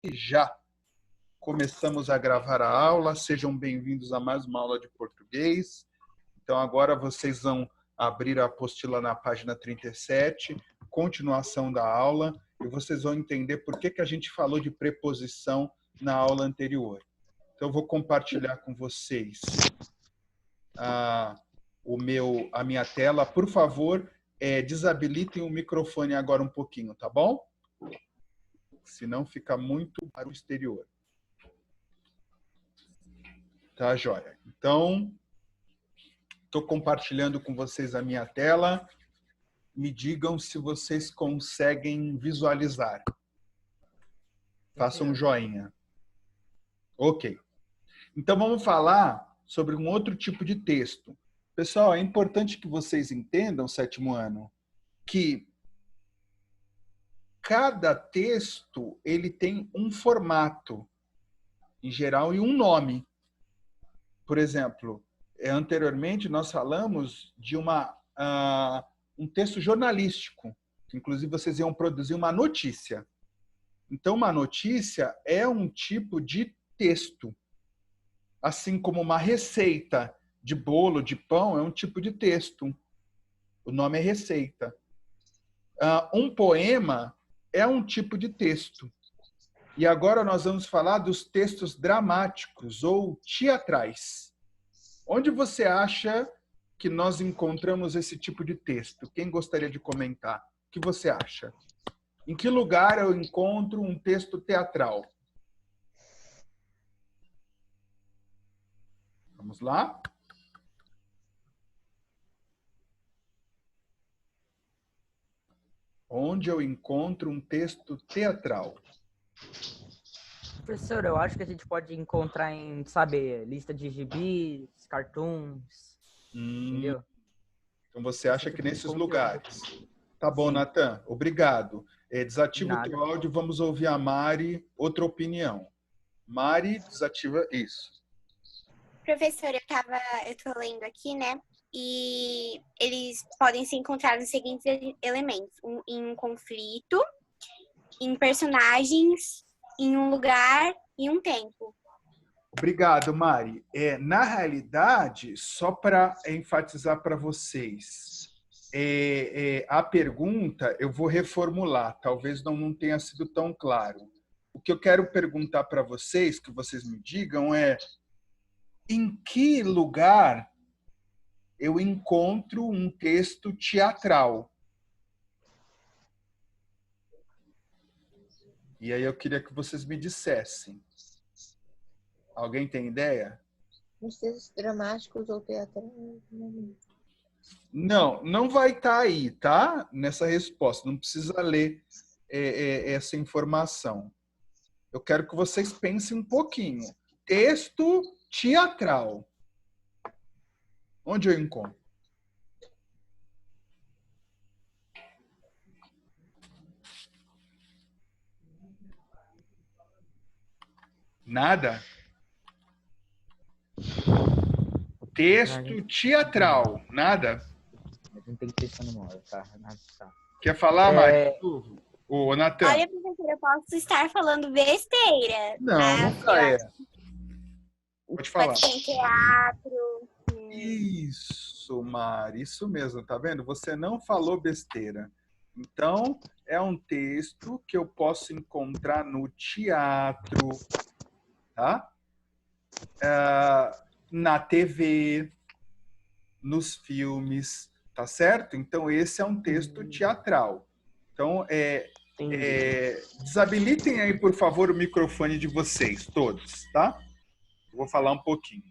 Já começamos a gravar a aula. Sejam bem-vindos a mais uma aula de português. Então, agora vocês vão abrir a apostila na página 37, continuação da aula, e vocês vão entender por que a gente falou de preposição na aula anterior. Então, eu vou compartilhar com vocês a minha tela. Por favor, desabilitem o microfone agora um pouquinho, tá bom? Senão fica muito para o exterior. Tá, joia? Então, estou compartilhando com vocês a minha tela. Me digam se vocês conseguem visualizar. Façam um joinha. Ok. Então, vamos falar sobre um outro tipo de texto. Pessoal, é importante que vocês entendam, sétimo ano, que cada texto ele tem um formato, em geral, e um nome. Por exemplo, anteriormente nós falamos de um texto jornalístico, que inclusive vocês iam produzir uma notícia. Então, uma notícia é um tipo de texto. Assim como uma receita de bolo, de pão, é um tipo de texto. O nome é receita. Um poema é um tipo de texto. E agora nós vamos falar dos textos dramáticos ou teatrais. Onde você acha que nós encontramos esse tipo de texto? Quem gostaria de comentar? O que você acha? Em que lugar eu encontro um texto teatral? Vamos lá? Onde eu encontro um texto teatral? Professor, eu acho que a gente pode encontrar em, sabe, lista de gibis, cartoons, entendeu? Então você acha que nesses lugares. Tá bom, Sim. Natan. Obrigado. Desativa o Nada. teu áudio, vamos ouvir a Mari, outra opinião. Mari, desativa isso. Professor, eu tô lendo aqui, né? E eles podem se encontrar nos seguintes elementos: em um conflito, em personagens, em um lugar e um tempo. Obrigado, Mari. Na realidade, só para enfatizar para vocês, a pergunta eu vou reformular, talvez não tenha sido tão claro. O que eu quero perguntar para vocês, que vocês me digam, é em que lugar eu encontro um texto teatral? E aí eu queria que vocês me dissessem. Alguém tem ideia? Nos textos dramáticos ou teatrais? Não vai estar aí, tá? Nessa resposta. Não precisa ler essa informação. Eu quero que vocês pensem um pouquinho. Texto teatral. Onde eu encontro? Nada? Texto teatral. Nada? A gente tem que pensar no modo, tá? Quer falar, Mari? Ô, Natan. Olha, professor, eu posso estar falando besteira. Não Pode falar. Pode ser em teatro. Isso, Mari, isso mesmo, tá vendo? Você não falou besteira. Então, é um texto que eu posso encontrar no teatro, tá? Na TV, nos filmes, tá certo? Então, esse é um texto teatral. Então, desabilitem aí, por favor, o microfone de vocês, todos, tá? Eu vou falar um pouquinho.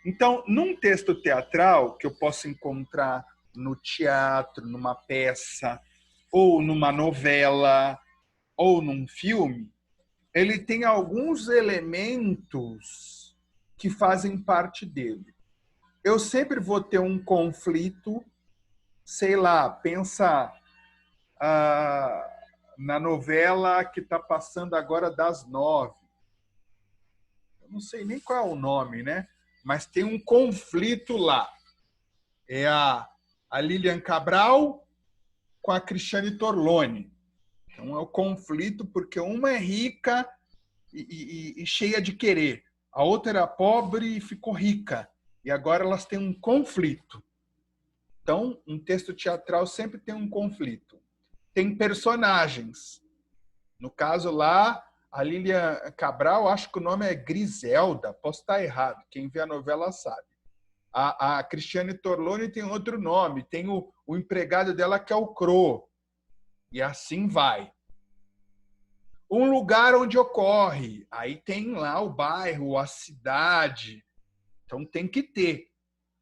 Então, num texto teatral, que eu posso encontrar no teatro, numa peça, ou numa novela, ou num filme, ele tem alguns elementos que fazem parte dele. Eu sempre vou ter um conflito, sei lá, pensa na novela que está passando agora das 9. Eu não sei nem qual é o nome, né? Mas tem um conflito lá. É a Lilian Cabral com a Cristiane Torlone. Então é o conflito porque uma é rica e cheia de querer. A outra era pobre e ficou rica. E agora elas têm um conflito. Então, um texto teatral sempre tem um conflito. Tem personagens. No caso lá, a Lilian Cabral, acho que o nome é Griselda, posso estar errado, quem vê a novela sabe. A Cristiane Torlone tem outro nome, tem o empregado dela que é o Cro. E assim vai. Um lugar onde ocorre, aí tem lá o bairro, a cidade. Então tem que ter,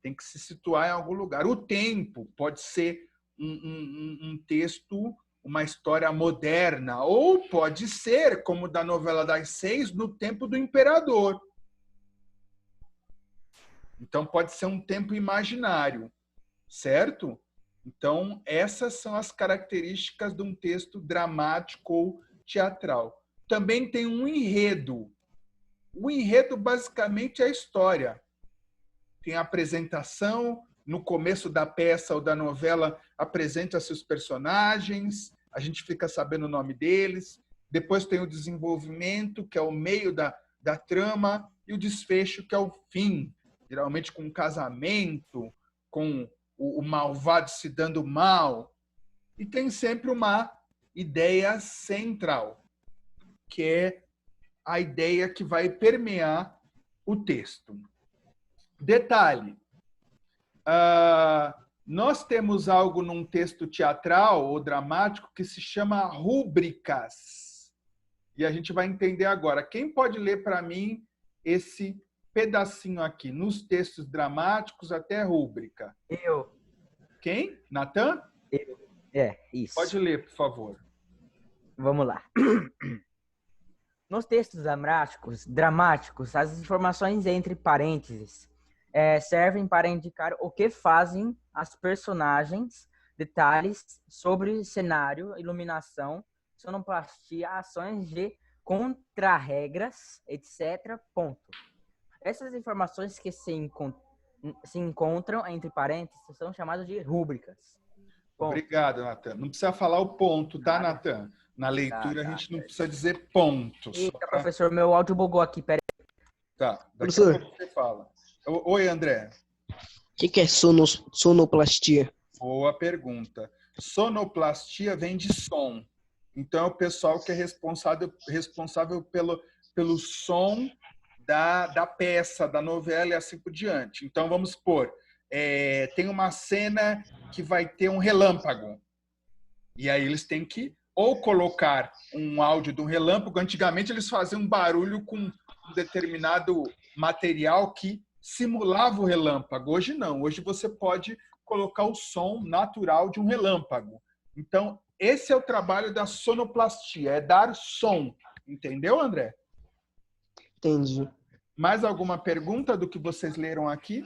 tem que se situar em algum lugar. O tempo pode ser um texto, uma história moderna, ou pode ser, como da novela das 6, no tempo do imperador. Então pode ser um tempo imaginário, certo? Então essas são as características de um texto dramático ou teatral. Também tem um enredo. O enredo basicamente é a história. Tem a apresentação, no começo da peça ou da novela apresenta-se os personagens, a gente fica sabendo o nome deles, depois tem o desenvolvimento, que é o meio da trama, e o desfecho, que é o fim, geralmente com um casamento, com o malvado se dando mal. E tem sempre uma ideia central, que é a ideia que vai permear o texto. Detalhe, nós temos algo num texto teatral ou dramático que se chama rúbricas. E a gente vai entender agora. Quem pode ler para mim esse pedacinho aqui? Nos textos dramáticos, até rúbrica. Eu. Quem? Natan? Eu. Isso. Pode ler, por favor. Vamos lá. Nos textos dramáticos, as informações entre parênteses servem para indicar o que fazem as personagens, detalhes sobre cenário, iluminação, sonoplastia, ações de contrarregras, etc. Ponto. Essas informações que se encontram entre parênteses são chamadas de rúbricas. Ponto. Obrigado, Natan. Não precisa falar o ponto, tá, Natan? Na leitura a gente não precisa dizer pontos. Eita, professor, meu áudio bugou aqui, peraí. Tá, daqui Professor. a pouco você fala. Oi, André. O que é sonoplastia? Boa pergunta. Sonoplastia vem de som. Então, é o pessoal que é responsável pelo som da peça, da novela e assim por diante. Então, vamos supor, tem uma cena que vai ter um relâmpago. E aí eles têm que ou colocar um áudio de um relâmpago. Antigamente, eles faziam um barulho com um determinado material que simulava o relâmpago. Hoje não. Hoje você pode colocar o som natural de um relâmpago. Então, esse é o trabalho da sonoplastia, é dar som. Entendeu, André? Entendi. Mais alguma pergunta do que vocês leram aqui?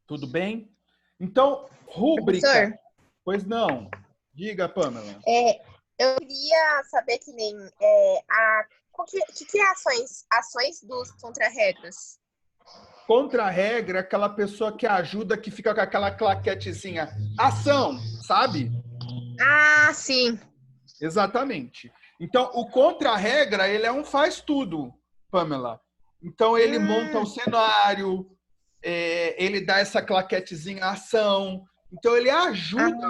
Tudo bem? Então, rúbrica... Professor? Pois não. Diga, Pamela. Eu queria saber que nem que é ações dos contra-regras. Contra-regra é aquela pessoa que ajuda, que fica com aquela claquetezinha. Ação, sabe? Ah, sim. Exatamente. Então, o contra-regra, ele é um faz-tudo, Pamela. Então, ele monta o cenário, ele dá essa claquetezinha ação. Então, ele ajuda,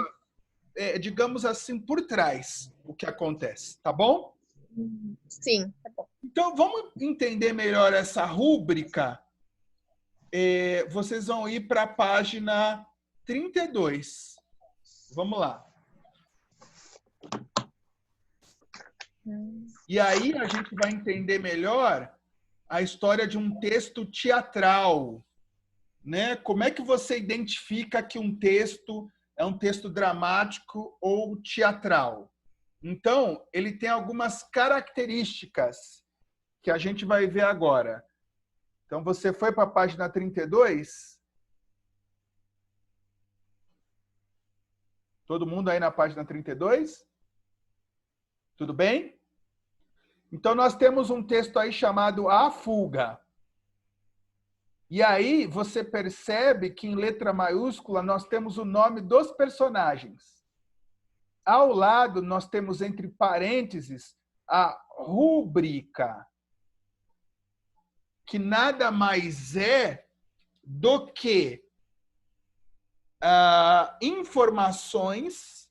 digamos assim, por trás o que acontece, tá bom? Sim, tá bom. Então, vamos entender melhor essa rúbrica. Vocês vão ir para a página 32. Vamos lá. E aí a gente vai entender melhor a história de um texto teatral, né? Como é que você identifica que um texto é um texto dramático ou teatral? Então, ele tem algumas características que a gente vai ver agora. Então, você foi para a página 32? Todo mundo aí na página 32? Tudo bem? Então, nós temos um texto aí chamado A Fuga. E aí, você percebe que em letra maiúscula nós temos o nome dos personagens. ao lado, nós temos entre parênteses a rúbrica, que nada mais é do que informações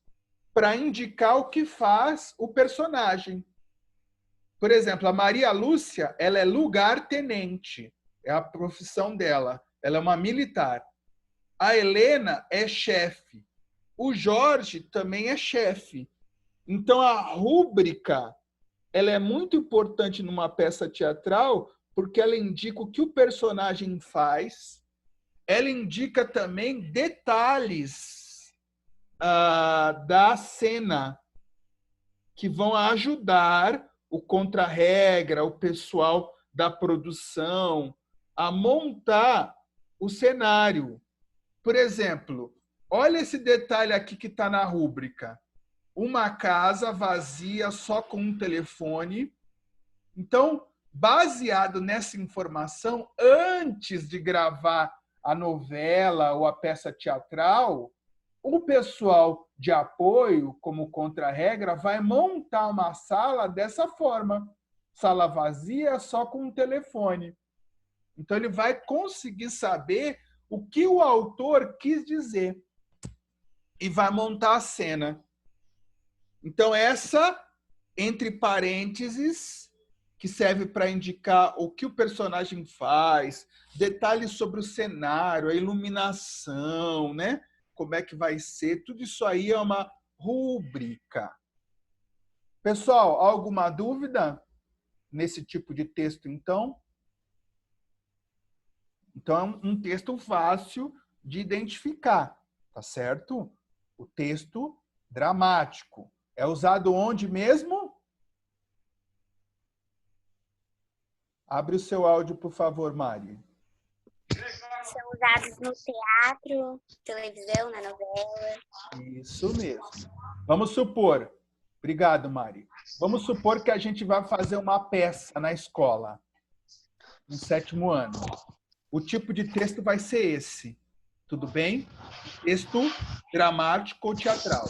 para indicar o que faz o personagem. Por exemplo, a Maria Lúcia, ela é lugar-tenente, é a profissão dela, ela é uma militar. A Helena é chefe. O Jorge também é chefe. Então, a rúbrica, ela é muito importante numa peça teatral, porque ela indica o que o personagem faz, ela indica também detalhes da cena que vão ajudar o contra-regra, o pessoal da produção, a montar o cenário. Por exemplo, olha esse detalhe aqui que está na rúbrica. Uma casa vazia só com um telefone. Então, baseado nessa informação, antes de gravar a novela ou a peça teatral, o pessoal de apoio, como contra-regra, vai montar uma sala dessa forma. Sala vazia só com um telefone. Então, ele vai conseguir saber o que o autor quis dizer e vai montar a cena. Então, essa, entre parênteses, que serve para indicar o que o personagem faz, detalhes sobre o cenário, a iluminação, né? Como é que vai ser, tudo isso aí é uma rúbrica. Pessoal, alguma dúvida nesse tipo de texto, então? Então, é um texto fácil de identificar, tá certo? O texto dramático. É usado onde mesmo? Abre o seu áudio, por favor, Mari. São usados no teatro, televisão, na novela. Isso mesmo. Vamos supor, obrigado, Mari. Vamos supor que a gente vai fazer uma peça na escola, no 7º ano. O tipo de texto vai ser esse, tudo bem? Texto dramático ou teatral.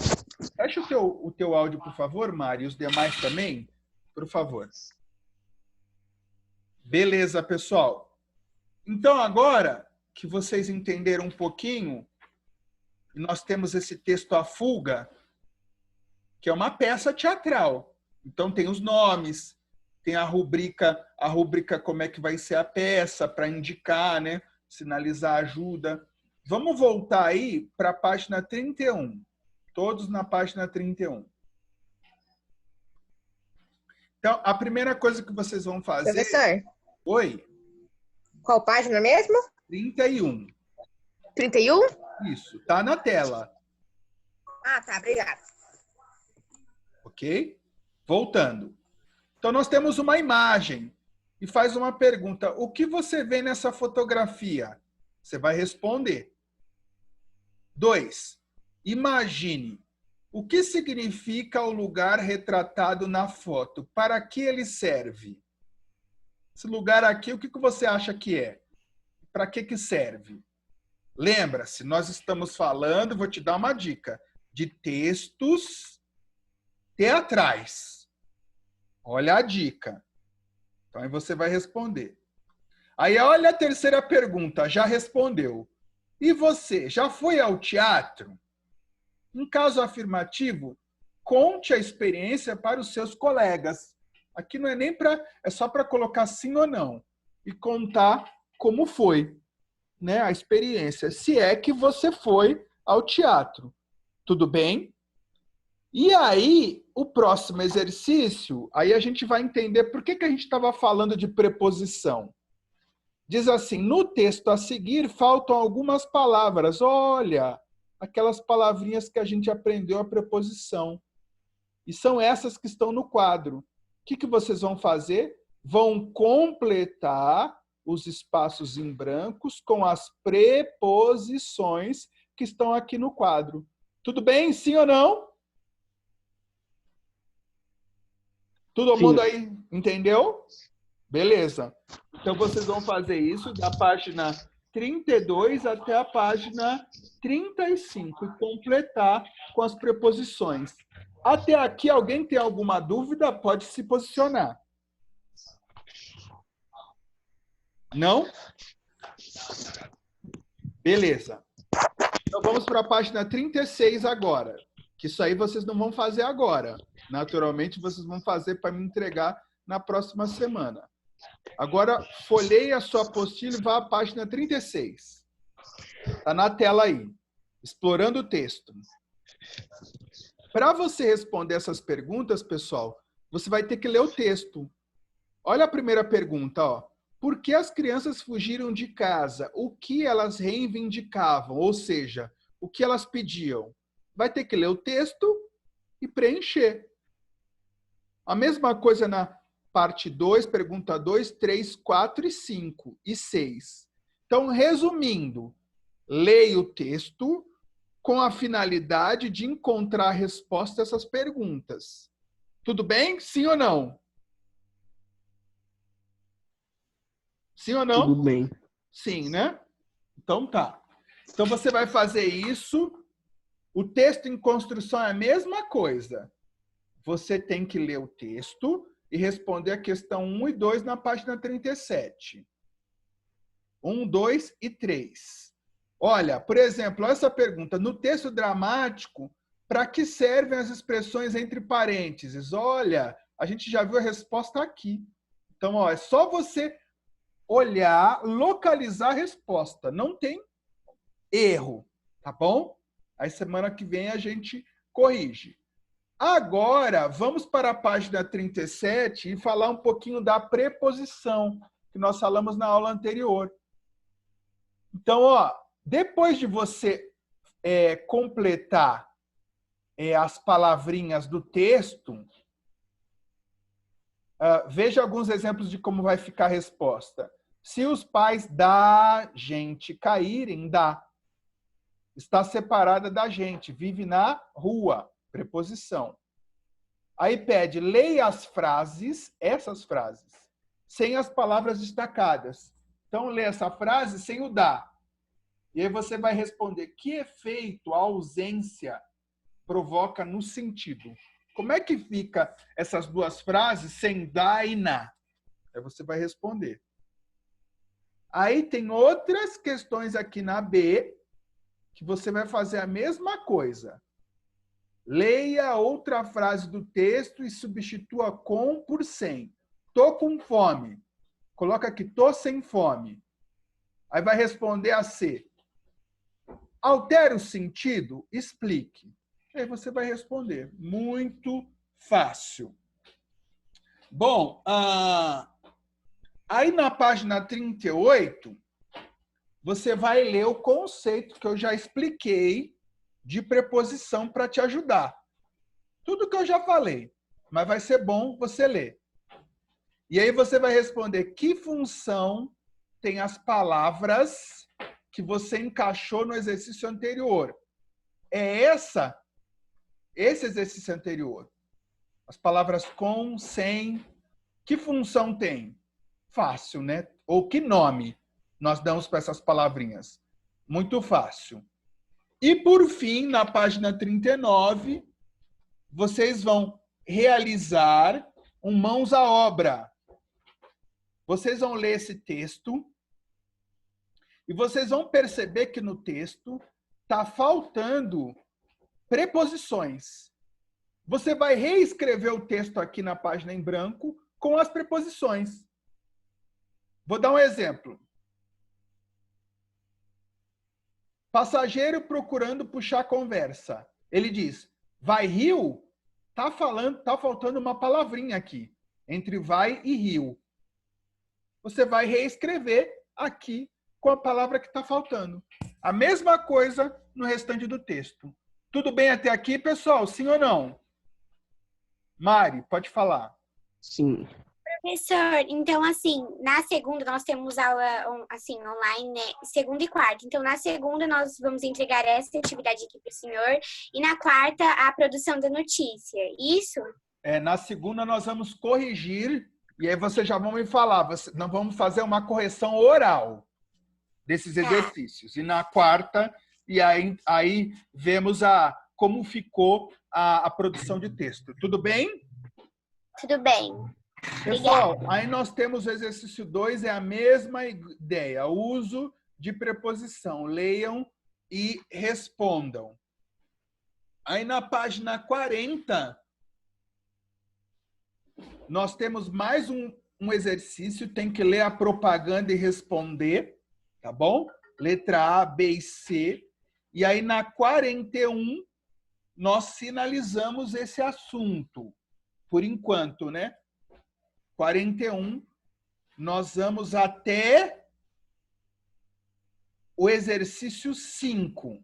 Fecha o teu áudio, por favor, Mari, e os demais também, por favor. Beleza, pessoal. Então, agora que vocês entenderam um pouquinho, nós temos esse texto A Fuga, que é uma peça teatral. Então, tem os nomes, tem a rubrica como é que vai ser a peça, para indicar, né? Sinalizar ajuda. Vamos voltar aí para a página 31. Todos na página 31. Então, a primeira coisa que vocês vão fazer... Professor. Oi? Qual página mesmo? 31. 31? Isso, tá na tela. Ah, tá, obrigada. Ok? Voltando. Então, nós temos uma imagem e faz uma pergunta. O que você vê nessa fotografia? Você vai responder. 2. Imagine. O que significa o lugar retratado na foto? Para que ele serve? Esse lugar aqui, o que você acha que é? Para que serve? Lembra-se, nós estamos falando, vou te dar uma dica, de textos teatrais. Olha a dica. Então, aí você vai responder. Aí, olha a terceira pergunta, já respondeu. E você, já foi ao teatro? Em caso afirmativo, conte a experiência para os seus colegas. Aqui não é nem para... É só para colocar sim ou não. E contar como foi, né, a experiência. Se é que você foi ao teatro. Tudo bem? E aí, o próximo exercício, aí a gente vai entender por que a gente estava falando de preposição. Diz assim, no texto a seguir faltam algumas palavras. Olha, aquelas palavrinhas que a gente aprendeu a preposição. E são essas que estão no quadro. O que vocês vão fazer? Vão completar os espaços em brancos com as preposições que estão aqui no quadro. Tudo bem? Sim ou não? Todo mundo aí entendeu? Beleza. Então, vocês vão fazer isso da página 32 até a página 35 e completar com as preposições. Até aqui, alguém tem alguma dúvida? Pode se posicionar. Não? Beleza. Então, vamos para a página 36 agora. Que isso aí vocês não vão fazer agora. Naturalmente, vocês vão fazer para me entregar na próxima semana. Agora, folheie a sua apostila e vá à página 36. Está na tela aí. Explorando o texto. Para você responder essas perguntas, pessoal, você vai ter que ler o texto. Olha a primeira pergunta, ó. Por que as crianças fugiram de casa? O que elas reivindicavam? Ou seja, o que elas pediam? Vai ter que ler o texto e preencher. A mesma coisa na parte 2, pergunta 2, 3, 4 e 5 e 6. Então, resumindo, leia o texto com a finalidade de encontrar a resposta a essas perguntas. Tudo bem? Sim ou não? Sim ou não? Tudo bem. Sim, né? Então tá. Então você vai fazer isso. O texto em construção é a mesma coisa. Você tem que ler o texto e responder a questão 1 e 2 na página 37. 1, 2 e 3. Olha, por exemplo, essa pergunta. No texto dramático, para que servem as expressões entre parênteses? Olha, a gente já viu a resposta aqui. Então, ó, é só você olhar, localizar a resposta. Não tem erro, tá bom? Aí semana que vem a gente corrige. Agora, vamos para a página 37 e falar um pouquinho da preposição, que nós falamos na aula anterior. Então, ó, depois de você completar as palavrinhas do texto, veja alguns exemplos de como vai ficar a resposta. Se os pais da gente caírem, dá. Está separada da gente, vive na rua, preposição. Aí pede, leia as frases, essas frases, sem as palavras destacadas. Então, lê essa frase sem o da. E aí você vai responder, que efeito a ausência provoca no sentido? Como é que fica essas duas frases sem da e na? Aí você vai responder. Aí tem outras questões aqui na B, que você vai fazer a mesma coisa. Leia outra frase do texto e substitua com por sem. Tô com fome. Coloca aqui, tô sem fome. Aí vai responder a C. Altera o sentido? Explique. Aí você vai responder. Muito fácil. Bom, aí na página 38, você vai ler o conceito que eu já expliquei de preposição para te ajudar. Tudo que eu já falei, mas vai ser bom você ler. E aí você vai responder que função tem as palavras que você encaixou no exercício anterior. É esse exercício anterior. As palavras com, sem, que função tem? Fácil, né? Ou que nome nós damos para essas palavrinhas? Muito fácil. E, por fim, na página 39, vocês vão realizar um mãos à obra. Vocês vão ler esse texto e vocês vão perceber que no texto está faltando preposições. Você vai reescrever o texto aqui na página em branco com as preposições. Vou dar um exemplo. Passageiro procurando puxar conversa. Ele diz, vai rio? Tá faltando uma palavrinha aqui, entre vai e rio. Você vai reescrever aqui com a palavra que está faltando. A mesma coisa no restante do texto. Tudo bem até aqui, pessoal? Sim ou não? Mari, pode falar. Sim. Professor, então, assim, na segunda nós temos aula, assim, online, né? Segunda e quarta. Então, na segunda nós vamos entregar essa atividade aqui para o senhor e na quarta a produção da notícia. Isso? Na segunda nós vamos corrigir e aí vocês já vão me falar. Nós vamos fazer uma correção oral. desses exercícios. E na quarta, e aí vemos como ficou a produção de texto. Tudo bem? Tudo bem. Pessoal, aí nós temos o exercício 2, é a mesma ideia. Uso de preposição. Leiam e respondam. Aí na página 40, nós temos mais um exercício. Tem que ler a propaganda e responder, tá bom? Letra A, B e C. E aí na 41, nós finalizamos esse assunto. Por enquanto, né? 41, nós vamos até o exercício 5.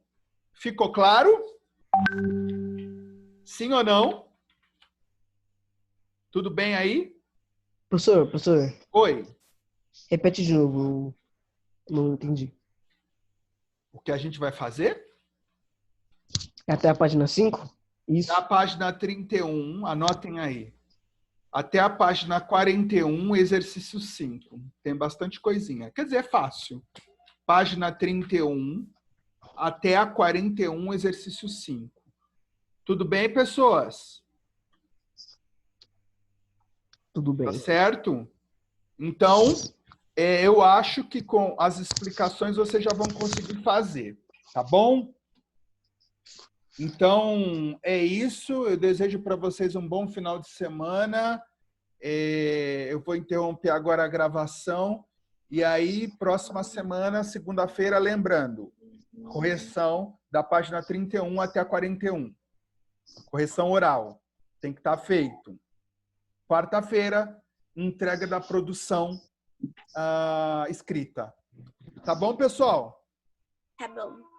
Ficou claro? Sim ou não? Tudo bem aí? Professor, Oi. repete de novo. Eu não entendi. O que a gente vai fazer? Até a página 5? Isso. Na página 31, anotem aí. Até a página 41, exercício 5. Tem bastante coisinha. Quer dizer, é fácil. Página 31, até a 41, exercício 5. Tudo bem, pessoas? Tudo bem. Tá certo? Então, eu acho que com as explicações vocês já vão conseguir fazer. Tá bom? Então, é isso. Eu desejo para vocês um bom final de semana. Eu vou interromper agora a gravação. E aí, próxima semana, segunda-feira, lembrando, correção da página 31 até a 41. Correção oral. Tem que estar feito. Quarta-feira, entrega da produção escrita. Tá bom, pessoal? Tá bom.